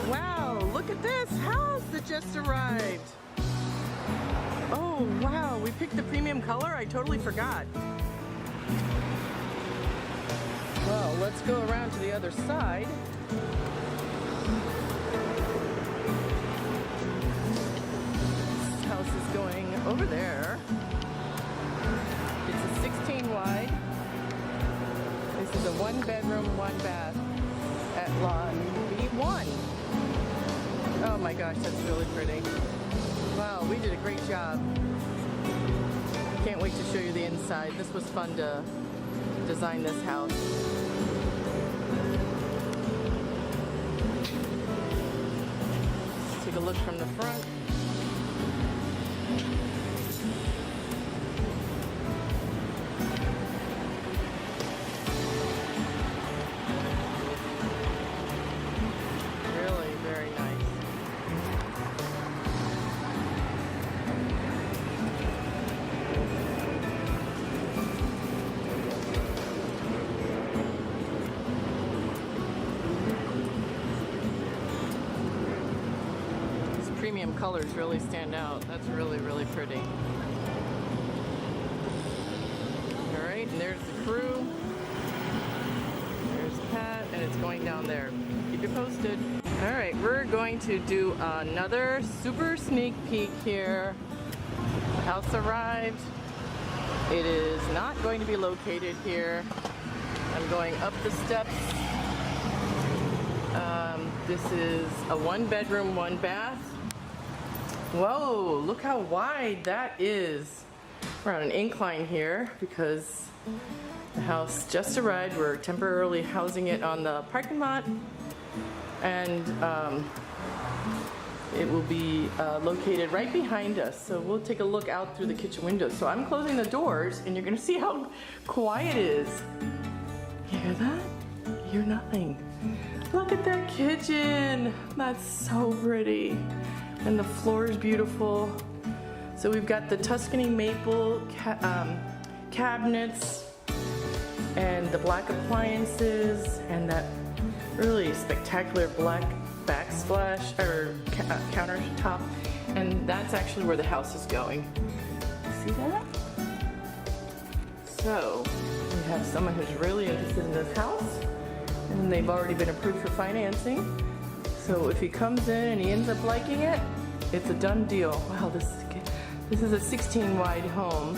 Wow, look at this house that just arrived. Oh wow, we picked the premium color? I totally forgot. Well, let's go around to the other side. This house is going over there. It's a 16 wide. This is a 1-bedroom, 1-bath at lot B-1. Oh my gosh, that's really pretty. Wow, we did a great job. Can't wait to show you the inside. This was fun to design this house. Let's take a look from the front. Really very nice. Premium colors really stand out. That's really, really pretty. Alright, and there's the crew. There's Pat, and it's going down there. Keep you posted. Alright, we're going to do another super sneak peek here. The house arrived. It is not going to be located here. I'm going up the steps. This is a 1-bedroom, 1-bath. Whoa, look how wide that is. We're on an incline here because the house just arrived. We're temporarily housing it on the parking lot, and it will be located right behind us. So we'll take a look out through the kitchen window. So I'm closing the doors and you're gonna see how quiet it is. You hear that? You hear nothing. Look at that kitchen. That's so pretty. And the floor is beautiful. So we've got the Tuscany maple cabinets and the black appliances and that really spectacular black backsplash or countertop. And that's actually where the house is going. See that? So we have someone who's really interested in this house, and they've already been approved for financing. So if he comes in and he ends up liking it, it's a done deal. Wow, this is a 16 wide home,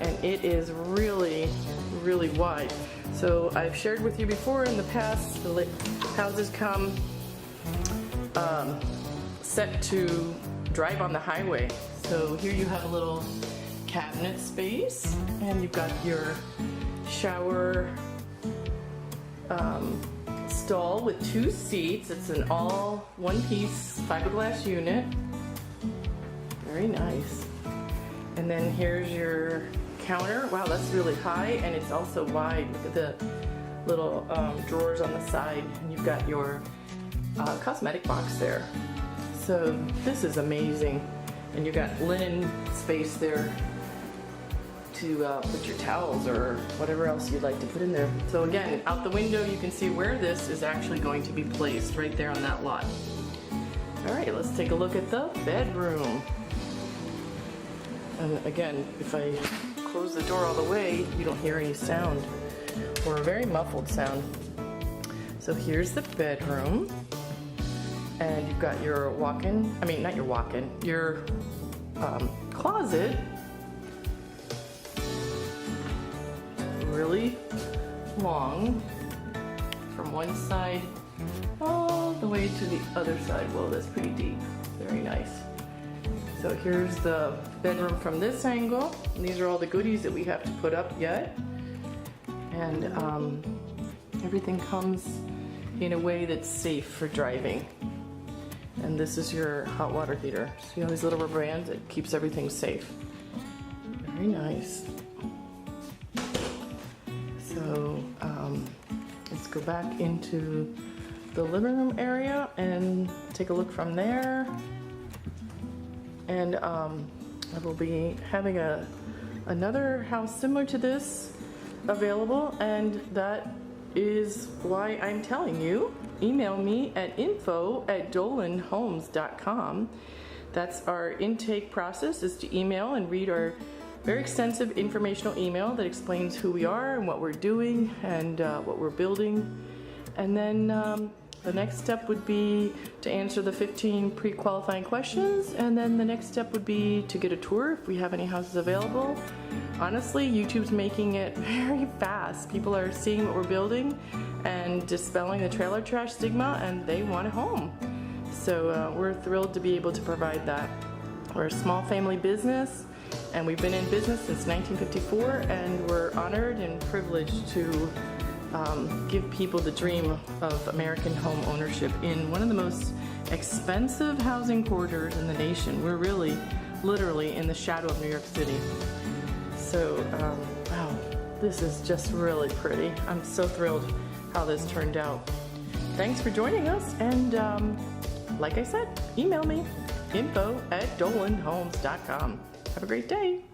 and it is really, really wide. So I've shared with you before in the past, the houses come set to drive on the highway. So here you have a little cabinet space, and you've got your shower stall with 2 seats. It's an all one-piece fiberglass unit. Very nice. And then here's your counter. Wow, that's really high, and it's also wide. Look at the little drawers on the side, and you've got your cosmetic box there. So this is amazing. And you've got linen space there to put your towels or whatever else you'd like to put in there. So again, out the window you can see where this is actually going to be placed, right there on that lot. Alright, let's take a look at the bedroom. And again, if I close the door all the way, you don't hear any sound, or a very muffled sound. So here's the bedroom, and you've got your walk-in, I mean not your walk-in, your closet. Really long from one side all the way to the other side. Whoa, that's pretty deep. Very nice. So here's the bedroom from this angle. And these are all the goodies that we have to put up yet. And everything comes in a way that's safe for driving. And this is your hot water heater. See all these little rubber bands? It keeps everything safe. Very nice. So let's go back into the living room area and take a look from there. And I will be having another house similar to this available, and that is why I'm telling you. Email me at info@dolanhomes.com. That's our intake process, is to email and read our very extensive informational email that explains who we are and what we're doing and what we're building. And then the next step would be to answer the 15 pre-qualifying questions, and then the next step would be to get a tour if we have any houses available. Honestly, YouTube's making it very fast. People are seeing what we're building and dispelling the trailer trash stigma, and they want a home. So we're thrilled to be able to provide that. We're a small family business, and we've been in business since 1954, and we're honored and privileged to give people the dream of American home ownership in one of the most expensive housing corridors in the nation. We're really, literally in the shadow of New York City. So, wow, this is just really pretty. I'm so thrilled how this turned out. Thanks for joining us, and like I said, email me, info@dolanhomes.com. Have a great day.